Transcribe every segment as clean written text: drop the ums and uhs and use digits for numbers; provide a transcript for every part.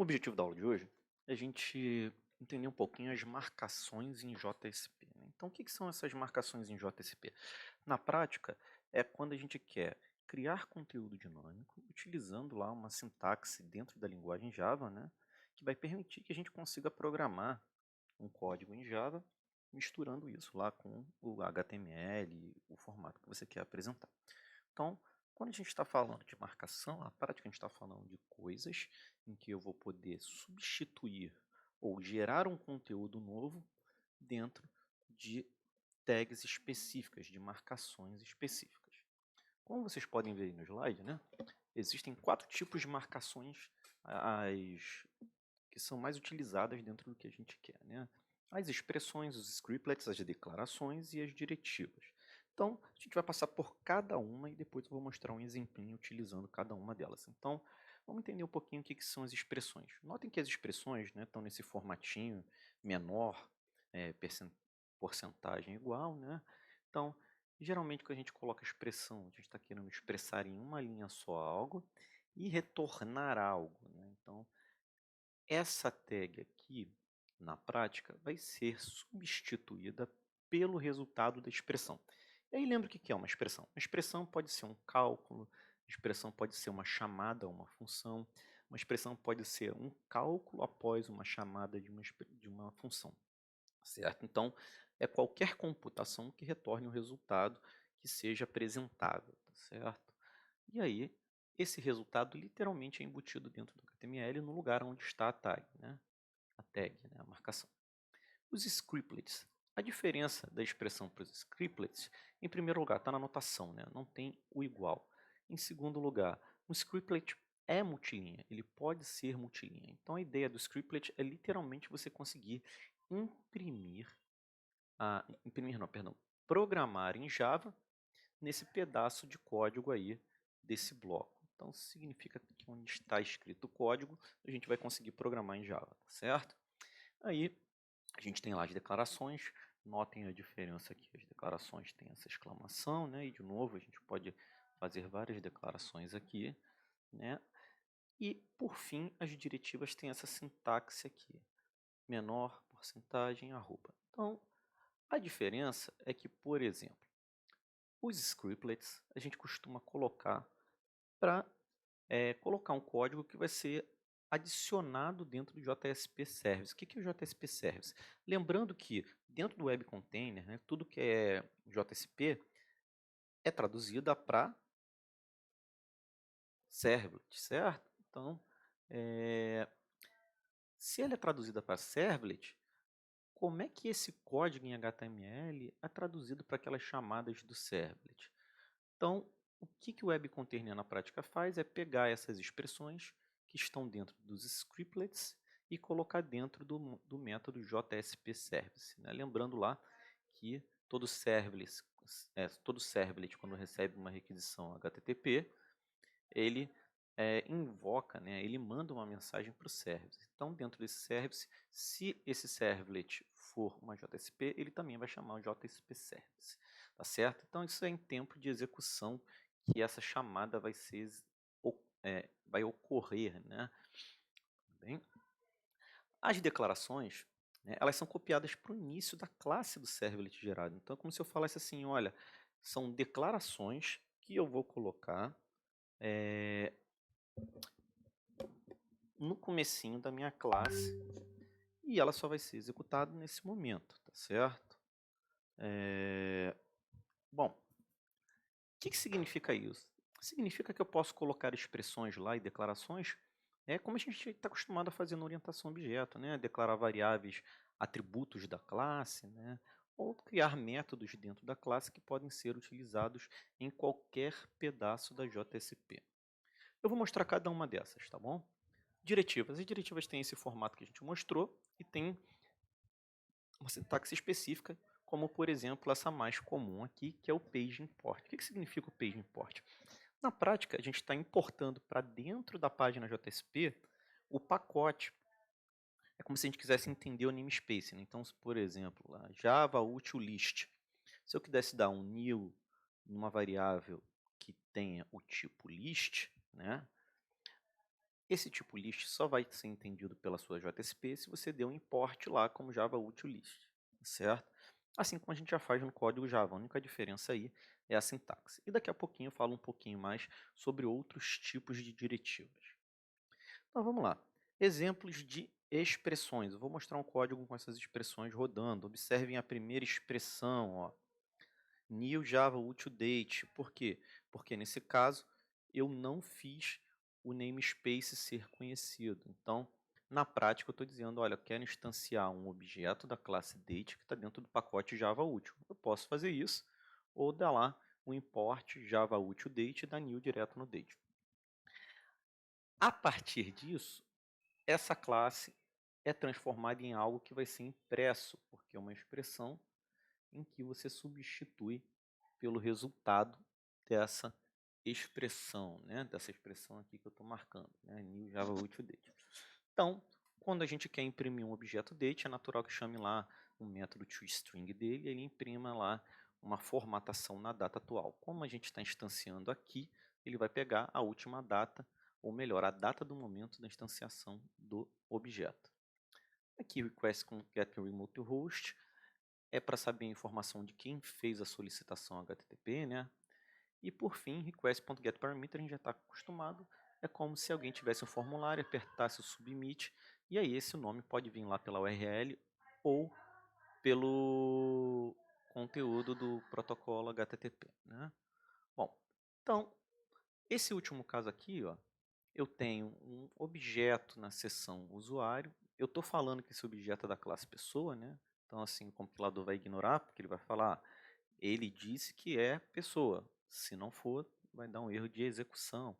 O objetivo da aula de hoje é a gente entender um pouquinho as marcações em JSP, né? Então, o que que são essas marcações em JSP? Na prática, é quando a gente quer criar conteúdo dinâmico utilizando lá uma sintaxe dentro da linguagem Java, né, que vai permitir que a gente consiga programar um código em Java misturando isso lá com o HTML, o formato que você quer apresentar. Então, quando a gente está falando de marcação, na prática a gente está falando de coisas em que eu vou poder substituir ou gerar um conteúdo novo dentro de tags específicas, de marcações específicas. Como vocês podem ver aí no slide, né, existem 4 tipos de marcações as que são mais utilizadas dentro do que a gente quer, né? As expressões, os scriptlets, as declarações e as diretivas. Então, a gente vai passar por cada uma e depois eu vou mostrar um exemplinho utilizando cada uma delas. Então, vamos entender um pouquinho o que são as expressões. Notem que as expressões, né, estão nesse formatinho menor, porcentagem igual, né? Então, geralmente quando a gente coloca expressão, a gente está querendo expressar em uma linha só algo e retornar algo, né? Então, essa tag aqui, na prática, vai ser substituída pelo resultado da expressão. E aí lembra o que é uma expressão? Uma expressão pode ser um cálculo, uma expressão pode ser uma chamada a uma função, uma expressão pode ser um cálculo após uma chamada de uma função, certo? Então, é qualquer computação que retorne um resultado que seja apresentável, tá certo? E aí, esse resultado literalmente é embutido dentro do HTML no lugar onde está a tag, né, a marcação. Os scriptlets. A diferença da expressão para os scriptlets, em primeiro lugar, está na notação, né? Não tem o igual. Em segundo lugar, um scriptlet é multilinha, ele pode ser multilinha. Então a ideia do scriptlet é literalmente você conseguir imprimir, imprimir não, perdão, programar em Java nesse pedaço de código aí desse bloco. Então significa que onde está escrito o código, a gente vai conseguir programar em Java, tá certo? Aí a gente tem lá as declarações, notem a diferença aqui, as declarações têm essa exclamação, né? E de novo a gente pode fazer várias declarações aqui, né? E por fim, as diretivas têm essa sintaxe aqui, menor, porcentagem, arroba. Então, a diferença é que, por exemplo, os scriptlets a gente costuma colocar para colocar um código que vai ser adicionado dentro do JSP Service. O que é o JSP Service? Lembrando que dentro do Web Container, né, tudo que é JSP é traduzida para Servlet, certo? Então, é, se ele é traduzida para Servlet, como é que esse código em HTML é traduzido para aquelas chamadas do Servlet? Então, o que o Web Container na prática faz é pegar essas expressões que estão dentro dos scriptlets e colocar dentro do método JSP Service, né? Lembrando lá que todo servlet, quando recebe uma requisição HTTP, ele invoca, né? Ele manda uma mensagem para o service. Então, dentro desse service, se esse servlet for uma JSP, ele também vai chamar o JSP Service, tá certo? Então, isso é em tempo de execução que essa chamada vai ocorrer, né? Bem, as declarações, né, elas são copiadas para o início da classe do servlet gerado. Então, é como se eu falasse assim, olha, são declarações que eu vou colocar é, no comecinho da minha classe e ela só vai ser executada nesse momento, tá certo? Bom, o que significa isso? Significa que eu posso colocar expressões lá e declarações como a gente está acostumado a fazer na orientação a objeto, né? Declarar variáveis, atributos da classe, né? Ou criar métodos dentro da classe que podem ser utilizados em qualquer pedaço da JSP. Eu vou mostrar cada uma dessas, tá bom? Diretivas. As diretivas têm esse formato que a gente mostrou e tem uma sintaxe específica, como por exemplo essa mais comum aqui, que é o page import. O que significa o page import? Na prática, a gente está importando para dentro da página JSP o pacote. É como se a gente quisesse entender o namespace, né? Então, por exemplo, lá, Java util list. Se eu quisesse dar um new numa variável que tenha o tipo list, né, Esse tipo list só vai ser entendido pela sua JSP se você der um import lá como Java Util List, certo? Assim como a gente já faz no código Java, a única diferença aí é a sintaxe. E daqui a pouquinho eu falo um pouquinho mais sobre outros tipos de diretivas. Então vamos lá. Exemplos de expressões. Eu vou mostrar um código com essas expressões rodando. Observem a primeira expressão, ó. New Java Util Date. Por quê? Porque nesse caso eu não fiz o namespace ser conhecido. Então, na prática, eu estou dizendo, olha, eu quero instanciar um objeto da classe Date que está dentro do pacote Java Util. Eu posso fazer isso, ou dar lá o import Java Util Date e dar new direto no Date. A partir disso, essa classe é transformada em algo que vai ser impresso, porque é uma expressão em que você substitui pelo resultado dessa expressão, né? Dessa expressão aqui que eu estou marcando, né? New Java Util Date. Então, quando a gente quer imprimir um objeto date, é natural que chame lá um método toString dele e ele imprima lá uma formatação na data atual. Como a gente está instanciando aqui, ele vai pegar a última data, ou melhor, a data do momento da instanciação do objeto. Aqui, request com get remote host é para saber a informação de quem fez a solicitação HTTP, né? E por fim, request.getParameter, a gente já está acostumado, é como se alguém tivesse um formulário, apertasse o submit, e aí esse nome pode vir lá pela URL ou pelo conteúdo do protocolo HTTP, né? Bom, então, esse último caso aqui, ó, eu tenho um objeto na seção usuário, eu estou falando que esse objeto é da classe pessoa, né? Então, assim, o compilador vai ignorar, porque ele vai falar, ele disse que é pessoa. Se não for, vai dar um erro de execução.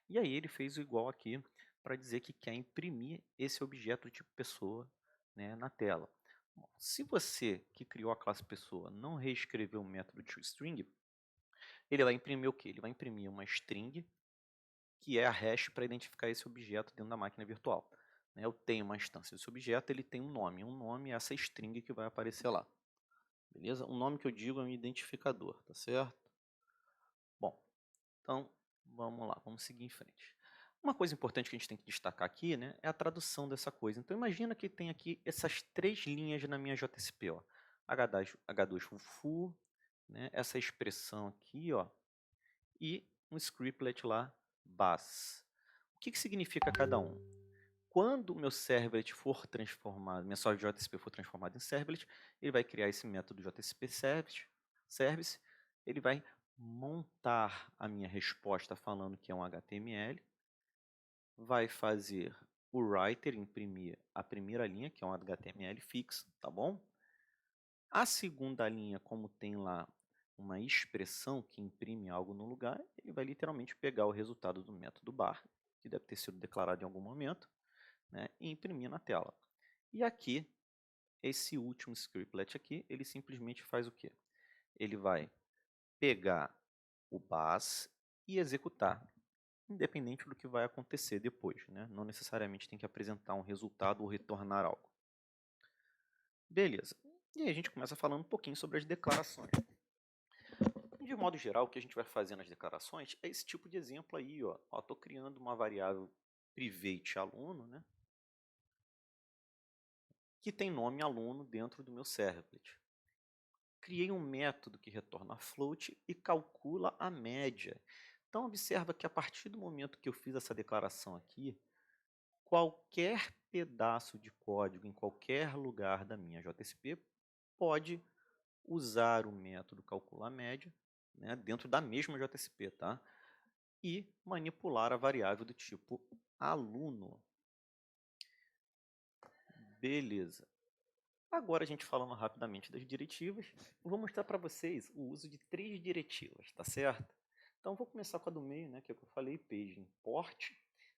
E aí ele fez o igual aqui para dizer que quer imprimir esse objeto tipo pessoa, né, na tela. Bom, se você que criou a classe pessoa não reescreveu o método toString, ele vai imprimir o quê? Ele vai imprimir uma string, que é a hash para identificar esse objeto dentro da máquina virtual. Né? Eu tenho uma instância desse objeto, ele tem um nome é essa string que vai aparecer lá. Beleza? O nome que eu digo é um identificador, tá certo? Bom, então vamos lá, vamos seguir em frente. Uma coisa importante que a gente tem que destacar aqui, né, é a tradução dessa coisa. Então imagina que tem aqui essas três linhas na minha JSP, ó. H2 full, né, essa expressão aqui, ó, e um scriptlet lá, bas. O que significa cada um? Quando o meu servlet for transformado, minha só JSP for transformado em servlet, ele vai criar esse método JSP service, ele vai montar a minha resposta falando que é um HTML, vai fazer o writer imprimir a primeira linha, que é um HTML fixo, tá bom? A segunda linha, como tem lá uma expressão que imprime algo no lugar, ele vai literalmente pegar o resultado do método bar, que deve ter sido declarado em algum momento, né, e imprimir na tela. E aqui, esse último scriptlet aqui, ele simplesmente faz o quê? Ele vai pegar o bas e executar, independente do que vai acontecer depois, né? Não necessariamente tem que apresentar um resultado ou retornar algo. Beleza. E aí a gente começa falando um pouquinho sobre as declarações. De modo geral, o que a gente vai fazer nas declarações é esse tipo de exemplo aí, ó. Estou criando uma variável private aluno, né? Que tem nome aluno dentro do meu servlet. Criei um método que retorna float e calcula a média. Então observa que a partir do momento que eu fiz essa declaração aqui, qualquer pedaço de código em qualquer lugar da minha JSP pode usar o método calcular média, né, dentro da mesma JSP, tá? E manipular a variável do tipo aluno. Beleza. Agora a gente falando rapidamente das diretivas, eu vou mostrar para vocês o uso de três diretivas, tá certo? Então vou começar com a do meio, né, que é o que eu falei, page import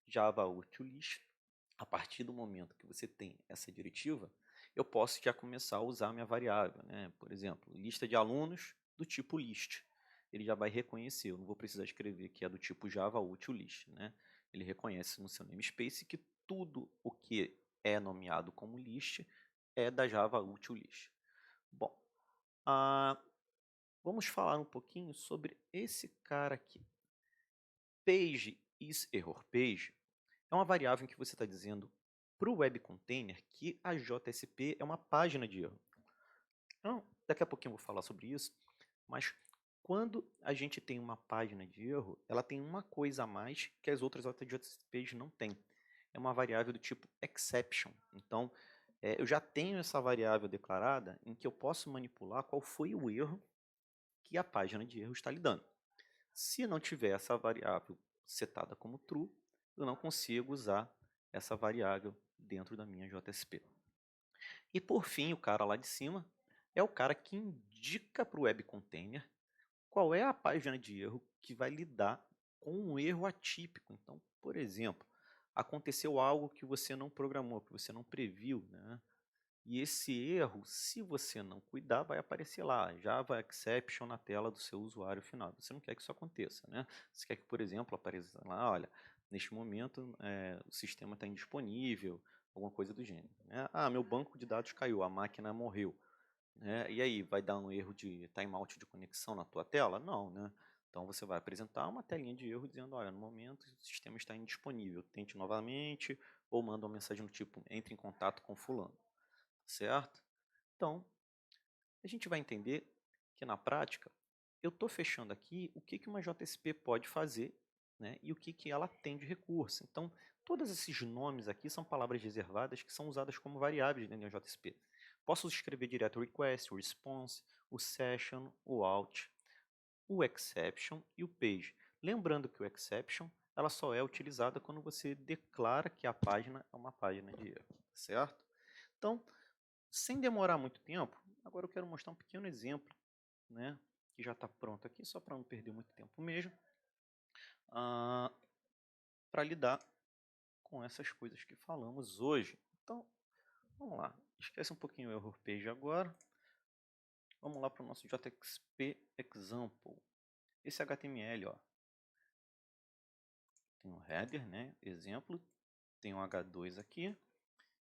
Java util list. A partir do momento que você tem essa diretiva, eu posso já começar a usar a minha variável, né? Por exemplo, lista de alunos do tipo list. Ele já vai reconhecer, eu não vou precisar escrever que é do tipo Java util list, né? Ele reconhece no seu namespace que tudo o que é nomeado como list é da Java util list. Bom, vamos falar um pouquinho sobre esse cara aqui. Page is error page é uma variável em que você está dizendo para o web container que a JSP é uma página de erro. Então, daqui a pouquinho eu vou falar sobre isso, mas quando a gente tem uma página de erro, ela tem uma coisa a mais que as outras JSPs não têm. É uma variável do tipo exception. Então, eu já tenho essa variável declarada em que eu posso manipular qual foi o erro que a página de erro está lhe dando. Se não tiver essa variável setada como true, eu não consigo usar essa variável dentro da minha JSP. E por fim, o cara lá de cima é o cara que indica para o web container qual é a página de erro que vai lidar com um erro atípico. Então, por exemplo, aconteceu algo que você não programou, que você não previu, né? E esse erro, se você não cuidar, vai aparecer lá, Java Exception na tela do seu usuário final. Você não quer que isso aconteça, né? Você quer que, por exemplo, apareça lá, olha, neste momento o sistema está indisponível, alguma coisa do gênero, né? Ah, meu banco de dados caiu, a máquina morreu, né? E aí, vai dar um erro de timeout de conexão na tua tela? Não, né? Então você vai apresentar uma telinha de erro dizendo, olha, no momento o sistema está indisponível, tente novamente, ou manda uma mensagem do tipo, entre em contato com fulano, certo? Então, a gente vai entender que na prática, eu estou fechando aqui o que uma JSP pode fazer, né, e o que ela tem de recurso. Então, todos esses nomes aqui são palavras reservadas que são usadas como variáveis dentro da JSP. Posso escrever direto o request, o response, o session, o out, o exception e o page. Lembrando que o exception ela só é utilizada quando você declara que a página é uma página de erro, certo? Então, sem demorar muito tempo, agora eu quero mostrar um pequeno exemplo, né, que já está pronto aqui, só para não perder muito tempo mesmo, para lidar com essas coisas que falamos hoje. Então, vamos lá. Esquece um pouquinho o error page agora. Vamos lá para o nosso JXP example. Esse HTML, ó, tem um header, né, exemplo, tem um H2 aqui,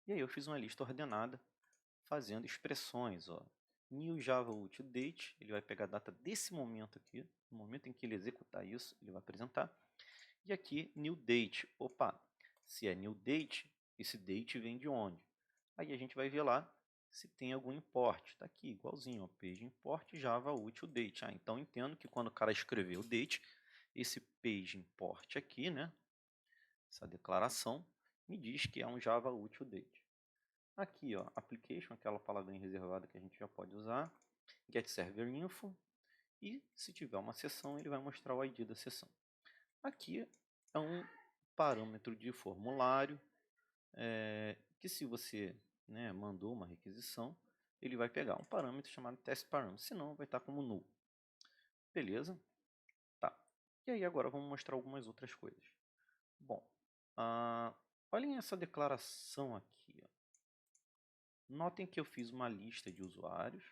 e aí eu fiz uma lista ordenada fazendo expressões, ó. New Java UtilDate, ele vai pegar a data desse momento aqui, no momento em que ele executar isso, ele vai apresentar. E aqui, New Date. Opa, se é New Date, esse date vem de onde? Aí a gente vai ver lá se tem algum import. Está aqui, igualzinho, ó, page import Java UtilDate. Ah, então entendo que quando o cara escreveu o date, esse page import aqui, né, essa declaração, me diz que é um Java UtilDate. Aqui, ó, application, aquela palavrinha reservada que a gente já pode usar, get server info, e se tiver uma sessão, ele vai mostrar o ID da sessão. Aqui é um parâmetro de formulário, que se você, né, mandou uma requisição, ele vai pegar um parâmetro chamado testParam, senão vai estar como null. Beleza? Tá. E aí agora vamos mostrar algumas outras coisas. Bom, olhem essa declaração aqui, ó. Notem que eu fiz uma lista de usuários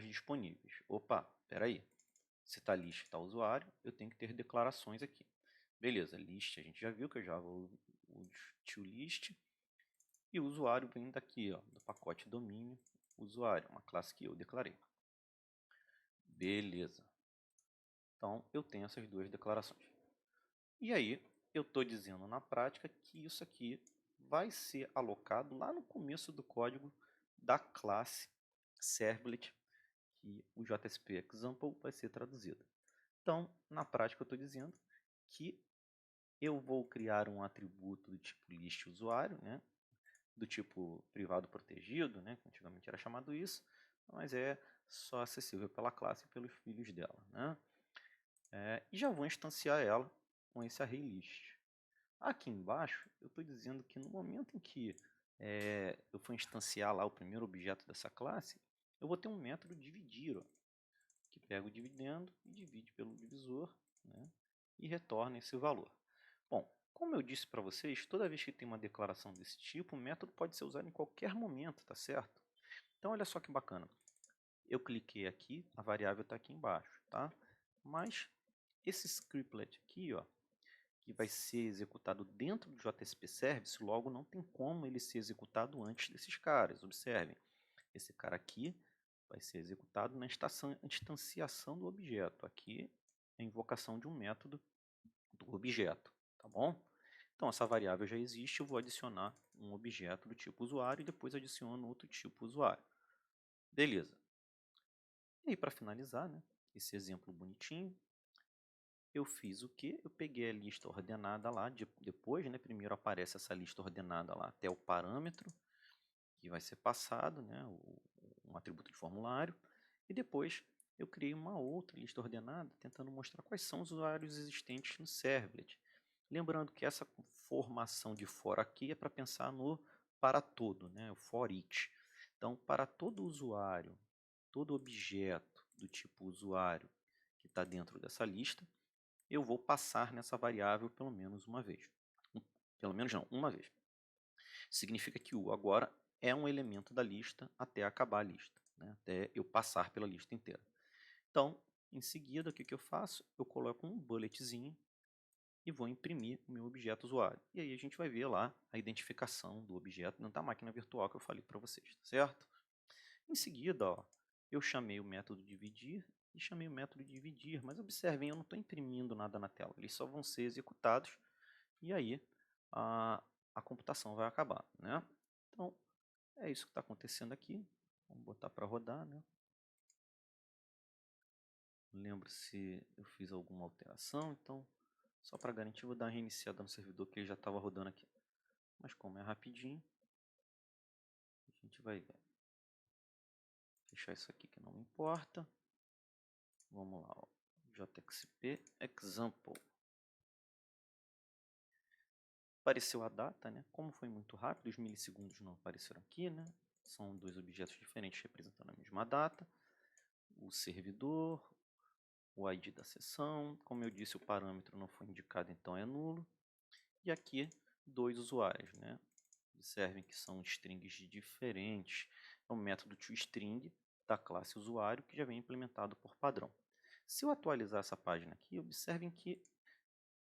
disponíveis. Opa, espera aí. Se está list e está usuário, eu tenho que ter declarações aqui. Beleza, list a gente já viu que eu já vou o toList. E o usuário vem daqui, ó, do pacote domínio usuário, uma classe que eu declarei. Beleza. Então, eu tenho essas duas declarações. E aí, eu estou dizendo na prática que isso aqui vai ser alocado lá no começo do código da classe servlet, que o JSP example vai ser traduzido. Então, na prática, eu estou dizendo que eu vou criar um atributo do tipo list usuário, né, do tipo privado protegido, né, que antigamente era chamado isso, mas é só acessível pela classe e pelos filhos dela, né? E já vou instanciar ela com esse array list. Aqui embaixo, eu estou dizendo que no momento em que eu for instanciar lá o primeiro objeto dessa classe, eu vou ter um método dividir, ó, que pega o dividendo e divide pelo divisor, né, e retorna esse valor. Bom, como eu disse para vocês, toda vez que tem uma declaração desse tipo, o método pode ser usado em qualquer momento, tá certo? Então, olha só que bacana. Eu cliquei aqui, a variável está aqui embaixo, tá? Mas esse scriptlet aqui, ó, que vai ser executado dentro do JSP Service, logo não tem como ele ser executado antes desses caras. Observem, esse cara aqui vai ser executado na instanciação do objeto. Aqui é a invocação de um método do objeto, tá bom? Então, essa variável já existe, eu vou adicionar um objeto do tipo usuário e depois adiciono outro tipo usuário. Beleza. E aí, para finalizar, né, esse exemplo bonitinho, eu fiz o quê? Eu peguei a lista ordenada lá, depois, né, primeiro aparece essa lista ordenada lá até o parâmetro, que vai ser passado, né, um atributo de formulário, e depois eu criei uma outra lista ordenada, tentando mostrar quais são os usuários existentes no servlet. Lembrando que essa formação de for aqui é para pensar no para todo, né, o for each. Então, para todo usuário, todo objeto do tipo usuário que está dentro dessa lista, eu vou passar nessa variável pelo menos uma vez. Pelo menos não, uma vez. Significa que o agora é um elemento da lista até acabar a lista, né? Até eu passar pela lista inteira. Então, em seguida, o que eu faço? Eu coloco um bulletzinho e vou imprimir o meu objeto usuário. E aí a gente vai ver lá a identificação do objeto dentro da máquina virtual que eu falei para vocês, tá certo? Em seguida, ó, eu chamei o método dividir e chamei o método dividir, mas observem, eu não estou imprimindo nada na tela, eles só vão ser executados e aí a computação vai acabar, né? Então, é isso que está acontecendo aqui. Vamos botar para rodar, né? Não lembro se eu fiz alguma alteração, então só para garantir vou dar uma reiniciada no servidor que ele já estava rodando aqui. Mas como é rapidinho, a gente vai ver. Fechar isso aqui que não importa. Vamos lá, ó. JXP example. Apareceu a data, né? Como foi muito rápido, os milissegundos não apareceram aqui, né? São dois objetos diferentes representando a mesma data. O servidor, o ID da sessão. Como eu disse, o parâmetro não foi indicado, então é nulo. E aqui, dois usuários, né? Observem que são strings diferentes. É o método toString da classe usuário que já vem implementado por padrão. Se eu atualizar essa página aqui, observem que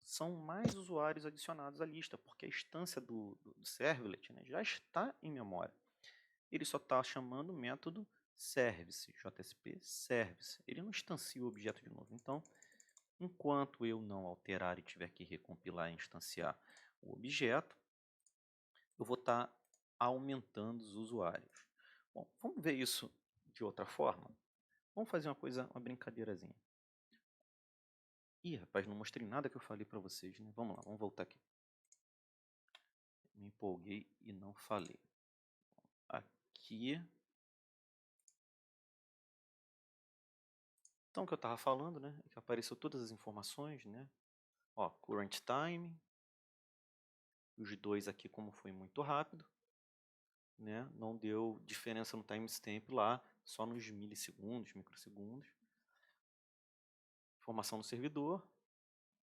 são mais usuários adicionados à lista, porque a instância do servlet, né, já está em memória. Ele só está chamando o método service, JSP service. Ele não instancia o objeto de novo. Então, enquanto eu não alterar e tiver que recompilar e instanciar o objeto, eu vou estar aumentando os usuários. Bom, vamos ver isso de outra forma? Vamos fazer uma brincadeirazinha. Ih, rapaz, não mostrei nada que eu falei para vocês, né? Vamos lá, vamos voltar aqui. Me empolguei e não falei. Aqui. Então, o que eu estava falando, né? É que apareceu todas as informações, né? Ó, current time. Os dois aqui, como foi muito rápido, né? Não deu diferença no timestamp lá, só nos milissegundos, microsegundos. Informação no servidor,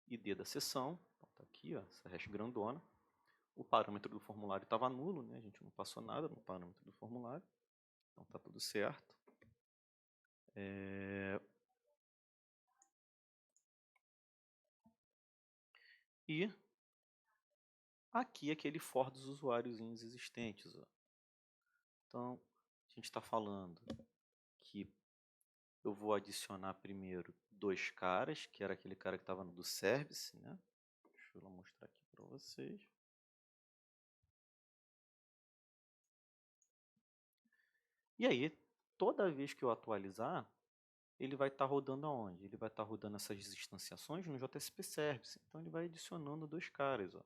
ID da sessão, está aqui, ó, essa hash grandona. O parâmetro do formulário estava nulo, né? A gente não passou nada no parâmetro do formulário, então está tudo certo. E aqui aquele for dos usuários existentes. Ó. Então, a gente está falando que eu vou adicionar primeiro dois caras, que era aquele cara que estava no do service, né? Deixa eu mostrar aqui para vocês. E aí, toda vez que eu atualizar, ele vai estar rodando aonde? Ele vai estar rodando essas instanciações no JSP Service. Então, ele vai adicionando dois caras, ó.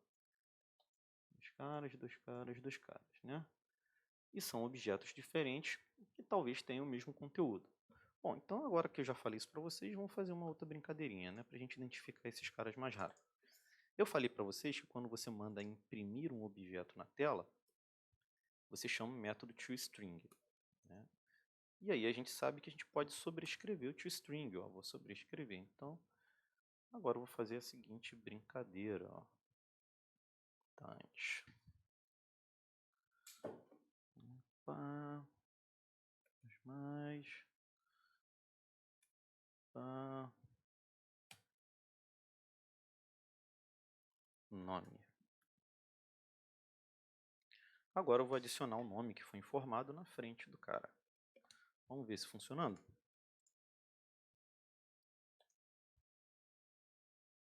Dois caras, dois caras, dois caras, né? E são objetos diferentes que talvez tenham o mesmo conteúdo. Bom, então agora que eu já falei isso para vocês, vamos fazer uma outra brincadeirinha, né? Para a gente identificar esses caras mais rápido. Eu falei para vocês que quando você manda imprimir um objeto na tela, você chama o método toString. Né? E aí a gente sabe que a gente pode sobrescrever o toString. Ó, vou sobrescrever. Então, agora eu vou fazer a seguinte brincadeira. Ó. Times. Opa. Mais. Opa. Nome. Agora eu vou adicionar o nome que foi informado na frente do cara. Vamos ver se funcionando.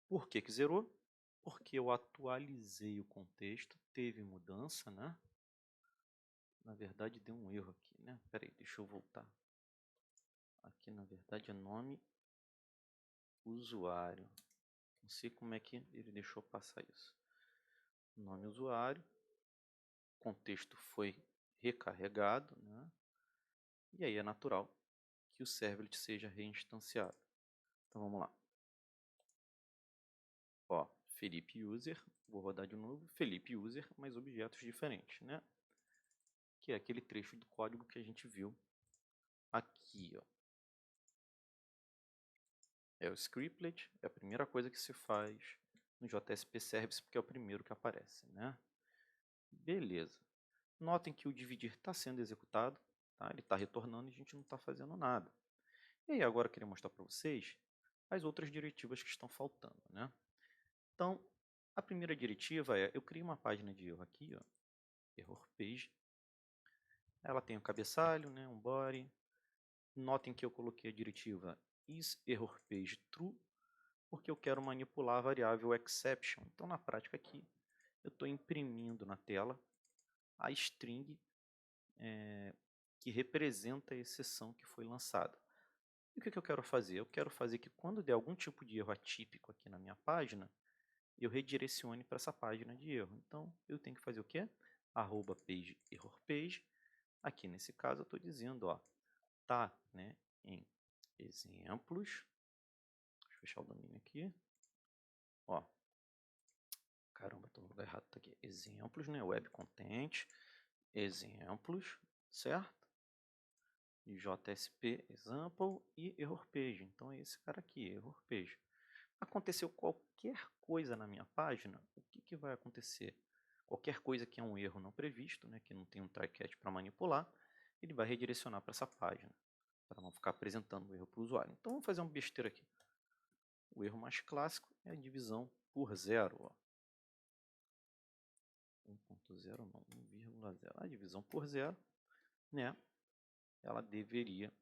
Por que que zerou? porque eu atualizei o contexto, teve mudança, né? Na verdade, deu um erro aqui, né? Espera aí, deixa eu voltar. Aqui, na verdade, é nome usuário. Não sei como é que ele deixou passar isso. Nome usuário, contexto foi recarregado, né? E aí é natural que o servlet seja reinstanciado. Então vamos lá. Ó, Felipe user, vou rodar de novo, Felipe user, mas objetos diferentes, né? Que é aquele trecho do código que a gente viu aqui, ó. É o scriptlet, é a primeira coisa que se faz no JSP Service, porque é o primeiro que aparece, né? Beleza. Notem que o dividir está sendo executado, tá? Ele está retornando e a gente não está fazendo nada. E aí agora eu queria mostrar para vocês as outras diretivas que estão faltando, né? Então, a primeira diretiva é, eu criei uma página de erro aqui, ó, error page. Ela tem um cabeçalho, né, um body. Notem que eu coloquei a diretiva isErrorPageTrue, porque eu quero manipular a variável exception. Então, na prática aqui, eu estou imprimindo na tela a string que representa a exceção que foi lançada. E o que eu quero fazer? Eu quero fazer que quando der algum tipo de erro atípico aqui na minha página, eu redirecione para essa página de erro. Então, eu tenho que fazer o quê? @page_errorpage. Aqui nesse caso eu estou dizendo, ó, tá, né, em exemplos. Deixa eu fechar o domínio aqui. Ó, caramba, estou no lugar errado, tá aqui. Exemplos, né, web content, exemplos, certo? JSP example e error page. Então é esse cara aqui, error page. Aconteceu qualquer coisa na minha página, o que vai acontecer? Qualquer coisa que é um erro não previsto, né, que não tem um try-catch para manipular, ele vai redirecionar para essa página, para não ficar apresentando o erro para o usuário. Então vamos fazer uma besteira aqui. O erro mais clássico é a divisão por zero. Ó. 1.0 não, 1,0. A divisão por zero, né, ela deveria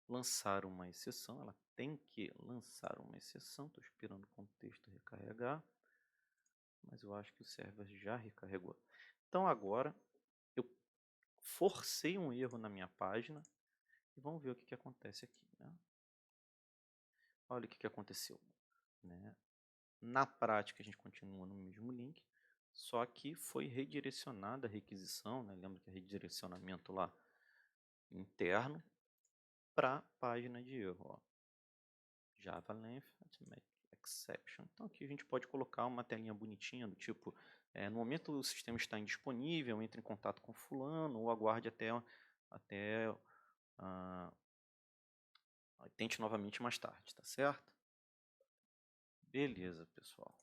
lançar uma exceção, ela tem que lançar uma exceção. Estou esperando o contexto recarregar, mas eu acho que o server já recarregou. Então agora eu forcei um erro na minha página e vamos ver o que acontece aqui. Né? Olha o que aconteceu. Né? Na prática a gente continua no mesmo link, só que foi redirecionada a requisição, né? Lembra que é redirecionamento lá interno para a página de erro. Ó. Java length arithmetic exception. Então aqui a gente pode colocar uma telinha bonitinha do tipo, no momento o sistema está indisponível, entre em contato com fulano ou aguarde até tente novamente mais tarde, tá certo? Beleza, pessoal.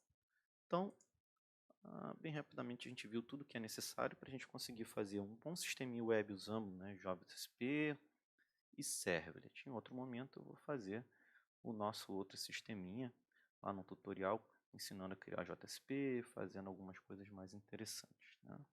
Então, bem rapidamente a gente viu tudo que é necessário para a gente conseguir fazer um bom sisteminha web usando, né, JavaSP e Servlet. Em outro momento eu vou fazer o nosso outro sisteminha lá no tutorial, ensinando a criar JSP, fazendo algumas coisas mais interessantes. Né?